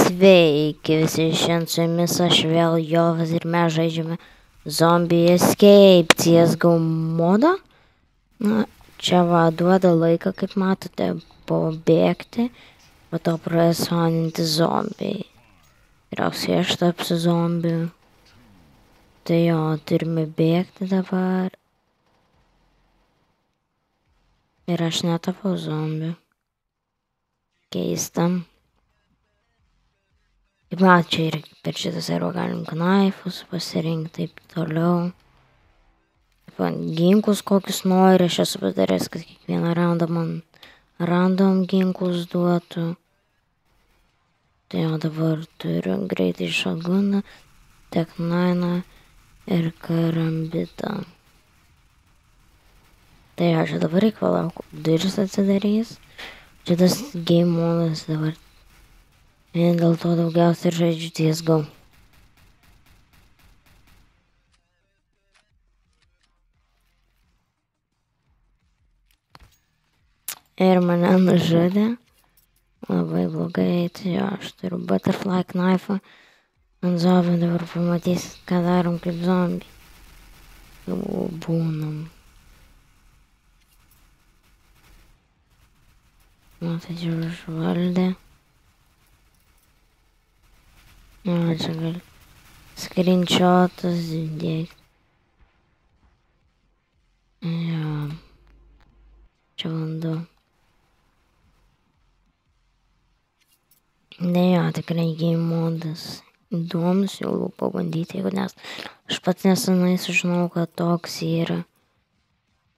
Sveiki visi, šiandien su jumis aš vėl Jovas ir mes žaidžiame Zombie Escape CSGO modą. Na, čia va duoda laiką, kaip matote, pabėgti, po to pradės spaninti zombiai. Tikriausiai aš tapsiu zombiu. Tai jo, turime bėgti dabar. Ir aš netapau zombiu. Keista. Kaip mat, čia ir per šitą servą galim knaifus pasirinkti, taip toliau. Ginklus kokius nori, aš esu padaręs, kad kiekvieną raundą man random ginklus duotų. Tai jau dabar turiu greitai šaguną, teknainą ir karambitą. Tai jau čia dabar reikia palauk, duris atsidarys. Čia tas game modas dabar. Vien dėl to daugiausiai žaidžiu CSGO. Ir mane nužudė. Labai blogai, tai jo, aš turiu butterfly knife ant zombių, dabar pamatysit, ką darom kaip zombiai. Jau būnam. Matai, čia užvaldė. Jo, čia gali screenshotas dėkti. Jo. Čia vanduo. Ne jo, tikrai game modas įdomus, jau pabandyti, jeigu nes aš pats nesenai sužinau, kad toks yra.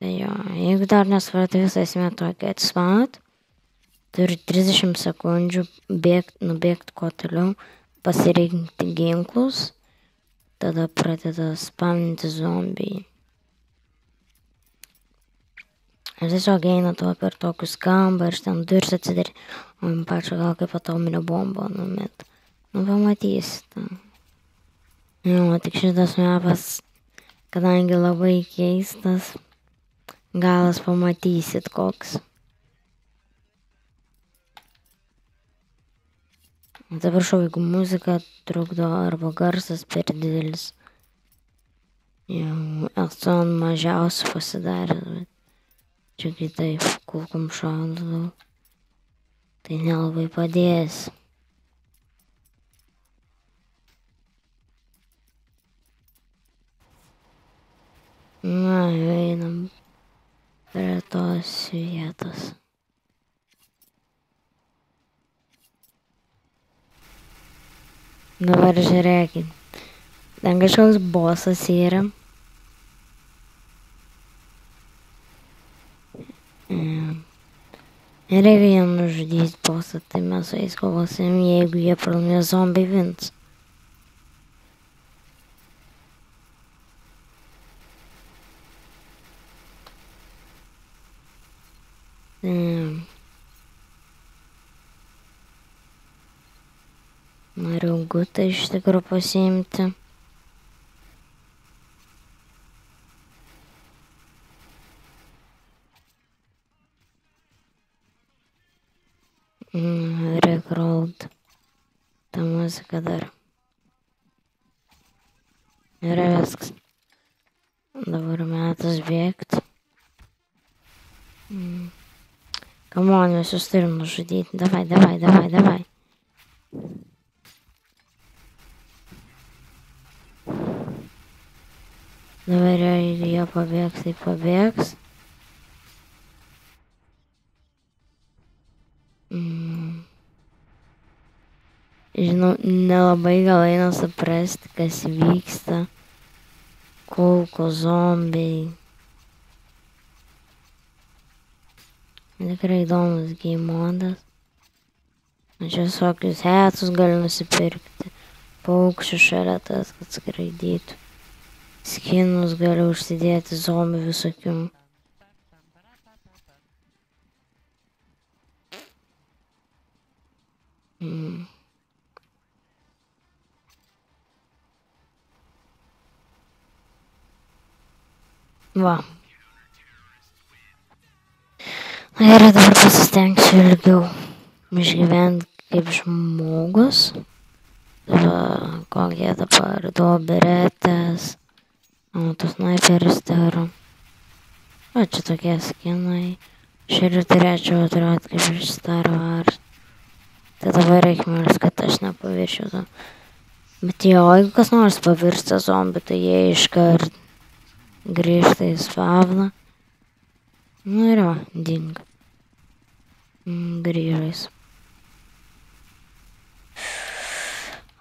Tai jo, jeigu dar nesvarti visą esmę tokia atspaut, turi 30 sekundžių nubėgti kuo toliau, pasirinkti ginklus, tada pradeda spaminti zombiai. Ir tiesiog eina tuo per tokius kambarius, ten duris atsidarė, o man pačio gal kaip atominę bombą numet. Nu, pamatysite. Jo, tik šitas mapas, kadangi labai keistas, galas pamatysit koks. Atsiprašau, jeigu muzika trukdo arba garsas per didelis. Jau esu ant mažiausių pasidaręs, bet čia kitaip kulkom šaudau. Tai nelabai padės. Na, einam prie tos vietos. Dabar žiūrėkit. Ten kažkoks bosas yra. Ir jeigu jie nužudys bosą, tai mes su jais kovosim, jeigu jie pralaimės zombie wins. Noriu gutą iš tikrųjų pasiimti. Recrolled. Ta muzika dar. Ir viskas. Dabar metas bėgti. Come on, mes jūs turim nužudyti. Davai, davai, davai, davai. Dabar jeigu jie pabėgs, tai pabėgs. Žinau, nelabai gal eina suprasti, kas vyksta. Kulko zombiai. Tikrai įdomus game modas. Čia visokius hetus gali nusipirkti. Paukščių šalia tas, kad skraidytų. Skinus gali užsidėti zombių visokių. Va. Na gerai, dabar pasistengsiu ilgiau išgyventi kaip žmogus. Kokie dabar doberetės. Autosnaiperis daro. O čia tokie skinai. Šiandien turėčiau atrodyti kaip iš Star Wars. Tai dabar reikia mėlis, kad aš nepaviršiu to. Bet jo, jeigu kas nors pavirsta zombi, tai jie iškart grįžta į spavną. Nu ir va, dingo. Grįžais.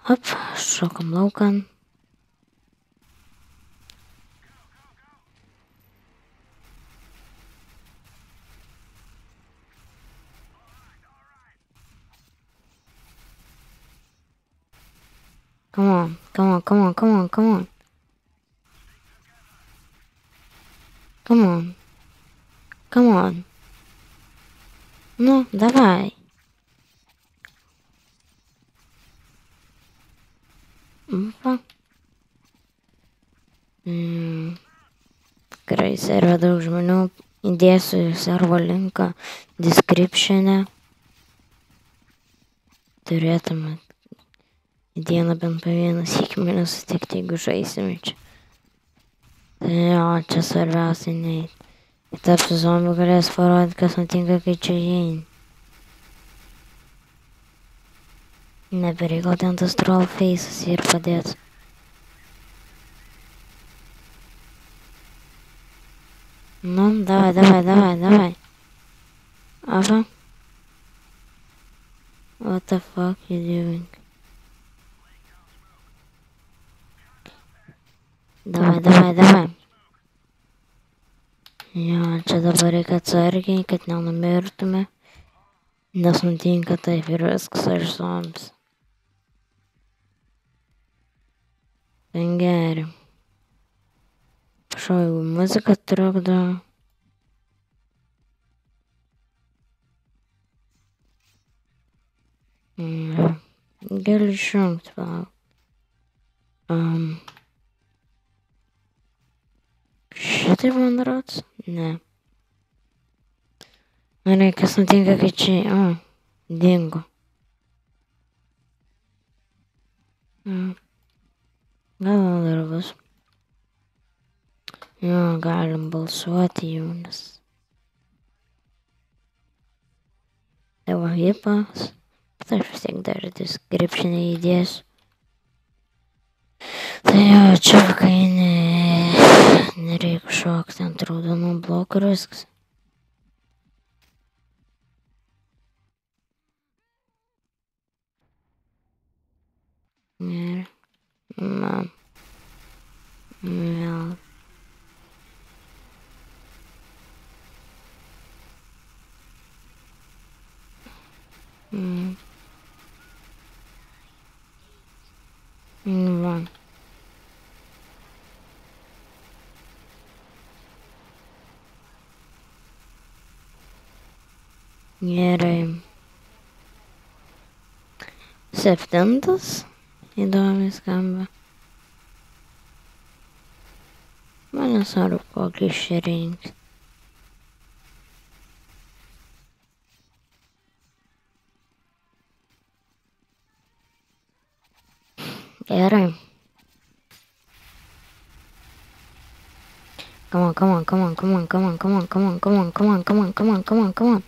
Hop, šokam laukan. Come on, come on, come on, come on, come on. Come on. Come on. Ну, давай. Опа. Tikrai serve daug žmonių. Įdėsiu servo linką description'e. Turėtumėt į dieną bent po vieną sykį mane sutikti, jeigu žaisime čia. Tai jo, čia svarbiausia neįt. Į tapsiu zombių galės parodyti, kas nutinka, kai čia įeini. Nebereikal ten tas troll faces ir padėt. Nu, davai, davai, davai, davai. Ava. What the fuck you doing? Davai, davai, davai. Jo, čia dabar reikia atsargiai, kad nenumirtume. Nes nutinka taip ir viskas aš zombis. Ten geri. Prašau, jeigu muzika trukdo. Galiu išjungti, palauk. Šitai man rods? Ne. Gerai, kas nutinka, kai čia... dingo. Gal dar bus. Jo, galim balsuoti jau, nes... Tai va, hipas. Bet aš vis tiek dar description'e įdėsiu. Tai jo, čia kai nereikia šokti ant raudonų blokų ir viskas. Ir... man... vėl... va. Gerai. 7. Įdomiai skamba. Man nesvarbu, kokį išrinkti. Gerai. Come on, come on, come on, come on, come on, come on, come on, come on, come on, come on, come on, come on, come on.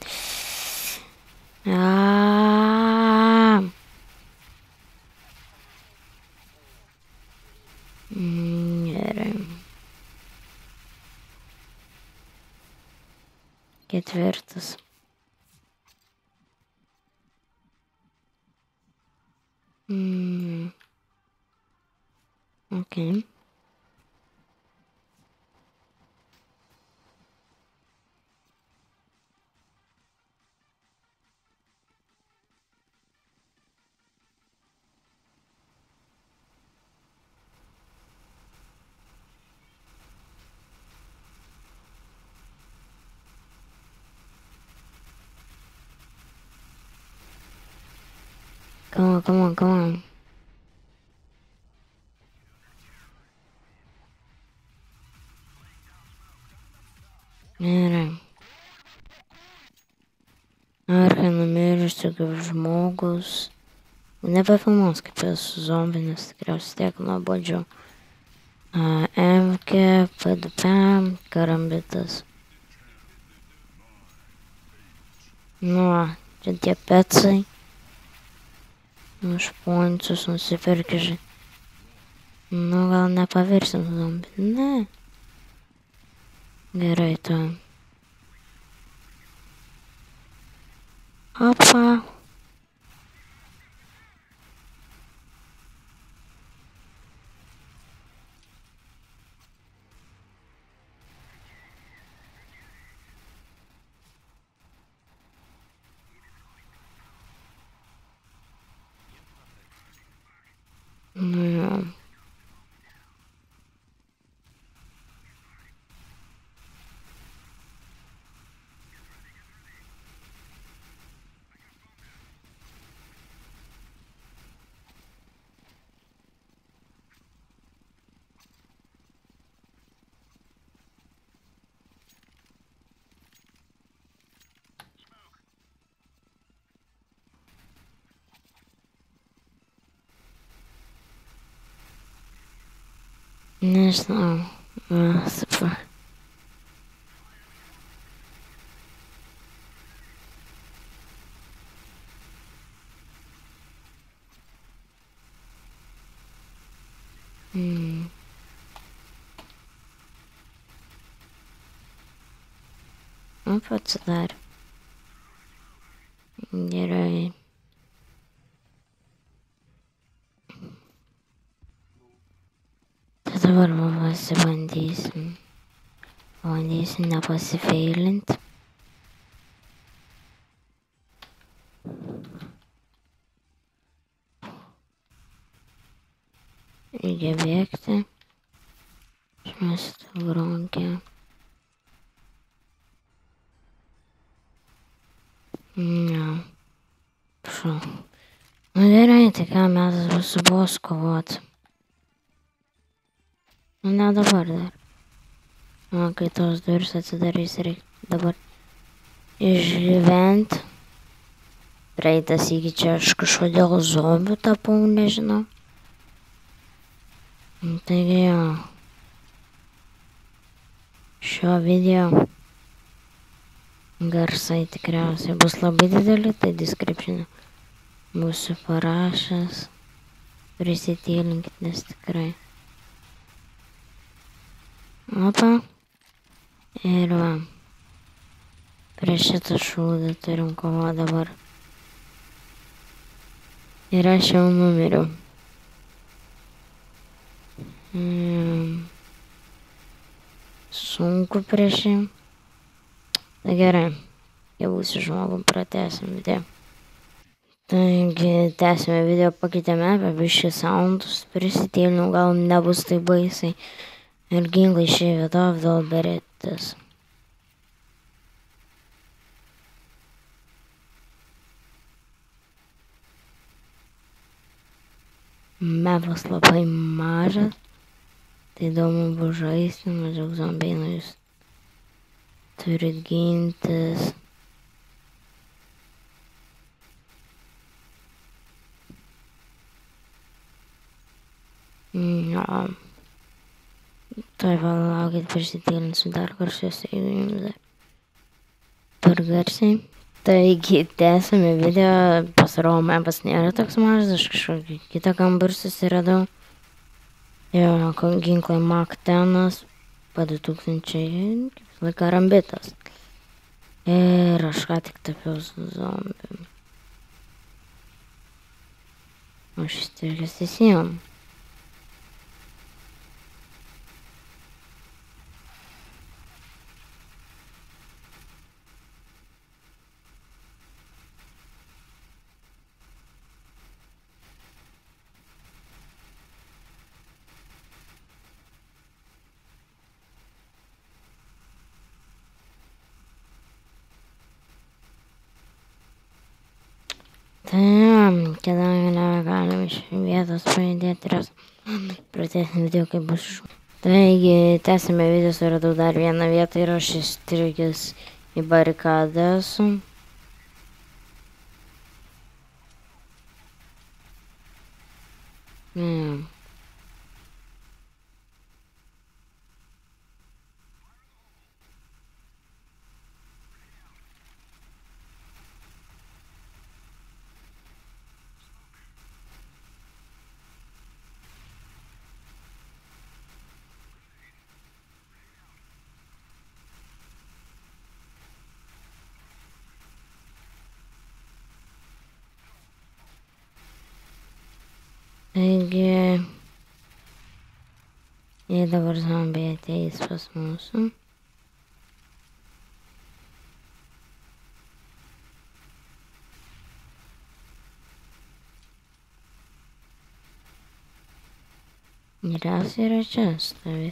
Gerai. 4. Okay. Come on, come on, come on. Gerai. Ar kai numirs pavirsiu kaip žmogus. Nebefilmuos kaip esu zombi, nes tikriausiai tiek nuobodžiu. MK, PDP, karambitas. Nu, čia tie pecai. Už pointus nusipirki, nu, gal nepavirsim zombi. Ne. Gerai, to. Opa. Nu, jo. Nežinau. Super. Atsidarė. Gerai. Tai dabar pasibandysim. Bandysim nepasifeilinti. Reikia bėgti. Šmesti gronkę. Ne. Prašau. Nu gerai, tai ką mes su bos kovot. Nu ne dabar dar. Kai tos duris atsidarys, reikia dabar išgyventi. Praeitas iki čia aš kažkodėl zombių tapau, nežinau. Taigi jo. Šio video garsai tikriausiai bus labai dideli, tai description'e būsiu parašęs. Prisitėlinkit, nes tikrai. Opa. Ir va. Prieš šitą šūdą turim kovą dabar. Ir aš jau numiriau. Sunku prieš jį. Tai gerai. Jau būsiu žmogum, pratęsim video. Taigi, tęsime video, pakeitėme apie biškį soundus. Prisitėlinau, gal nebus tai baisiai. Ir ginklai išėjo vėl beretės. Mepas labai mažas. Tai įdomu bus žaisti, mažiau zombiai, nu jūs turit gintis. Jo. Tuoj palaukit, prisitėlinsiu dar garsiuose, jeigu jums dar per garsiai. Taigi, tęsime video, pasirodo, mepas nėra toks mažas, aš kažkokį kitą kambarį susiradau. Jo, ginklai Mach 10, P2000, kaip laiką karambitas. Ir aš ką tik tapiau su zombiu. O šis turkis įsijom. Tai, kadangi nebegalim iš vietos pajudėti ir pratęsime video, kaip bus. Taigi, tęsime video, suradau dar vieną vietą ir aš įstrigęs į barikadą esu. Ne. Taigi, jei dabar zombiai ateis pas mūsų. Geriausiai yra čia stovi.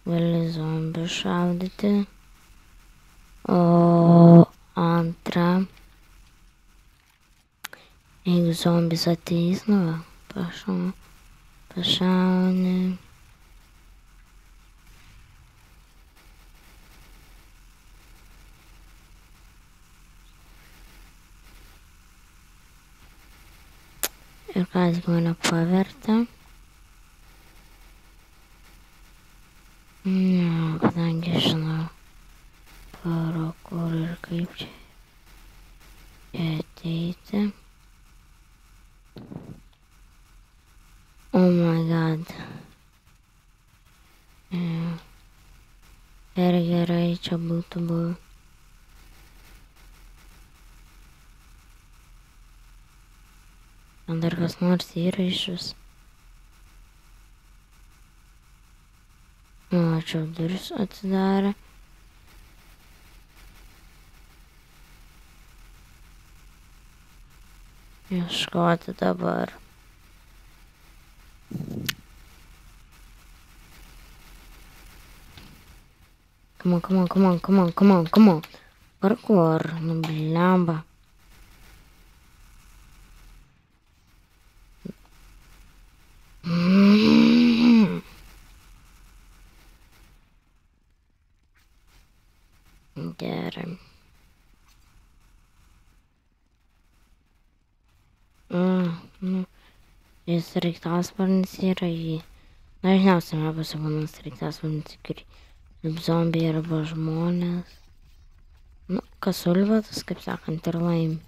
Gali zombių šaudyti. O antra, jeigu zombis ateis, nu va, pašauni. Ir kas mane pavertė. Ne, kadangi žinau, pro kur ir kaip čia ateiti. Oh my god. Ir gerai čia būtų buvę. Dar kas nors yra iš vis. O, čia duris atsidarė. Ieškoti dabar. Come on. Parkour, nu blemba. Gerai. Šis sraigtasparnis yra jį. Dažniausiai mapose būna sraigtasparnis, kaip zombiai arba žmonės. Nu, kas ulvetas, kaip sakant, ir laimi.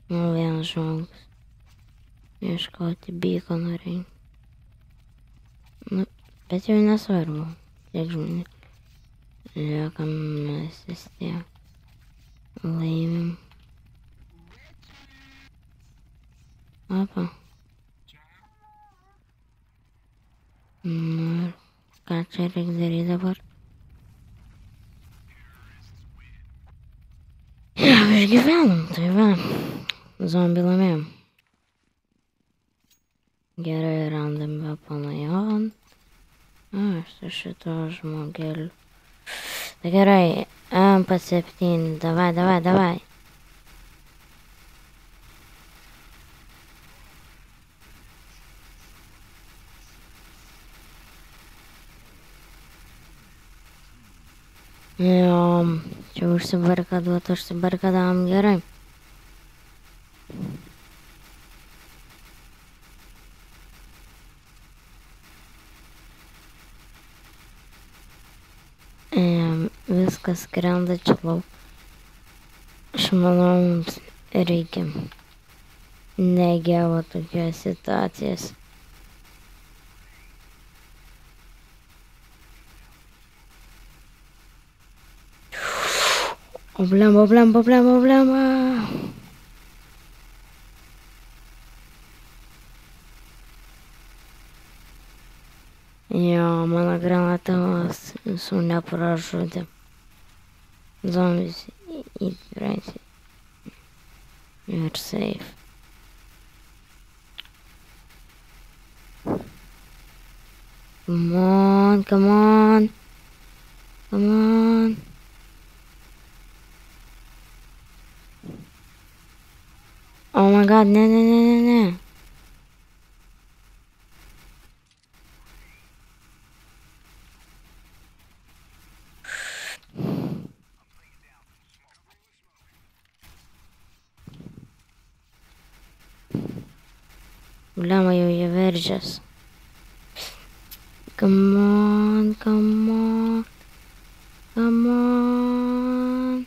Nu, vienas žmogus. Ieškoti beacono reikia. Nu, bet jau nesvarbu, kiek žmonių. Liekam mes vis tiek laimim. Opa. Nu ir ką čia reikia daryti dabar? Ja, išgyvenom, tai va. Zombį laimėjom. Gerai, randame panajon. Su šito žmogeliu. Tai gerai, MP7, davai. Jo, čia užsibarkadavom gerai. Viskas krenta čia lauk. Aš manau, mums reikia negero tokios situacijos. O blemba. Jo, mano granatos visų nepražudė. Zombies eat right. You're safe. Come on. Oh my god, ne. Lemą jau jie veržės. Come on, come on. Come on.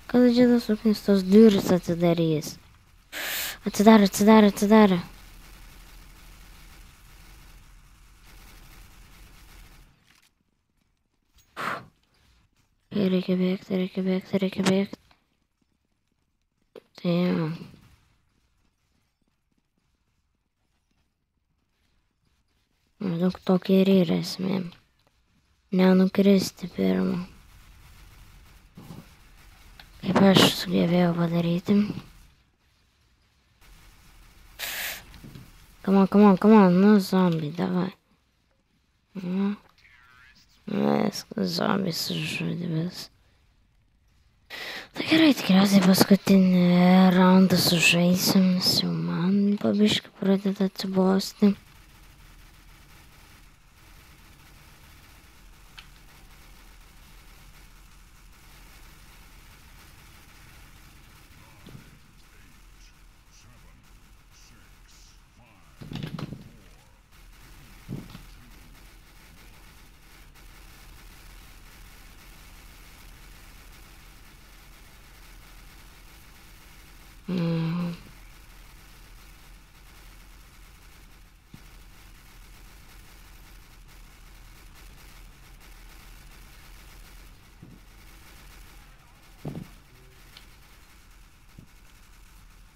Kada čia tas ugnis tos duris atsidarys? Atsidarė. Reikia bėgti. Tai jau. Maždaug tokia ir yra esmė. Nenukristi pirmą. Kaip aš sugebėjau padaryti. Come on, nu zombiai, davai. Viskas, zombiai sužudė vis. Tai gerai, tikriausiai paskutinį raundą sužaisim, nes jau man pabiškai pradeda atsibosti.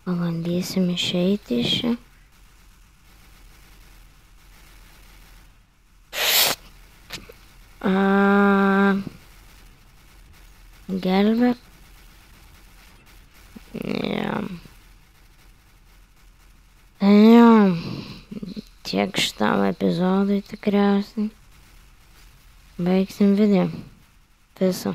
Pabandysim išeiti iš čia. Gelbėk. Tiek šitam epizodui tikriausiai. Baigsim video. Viso.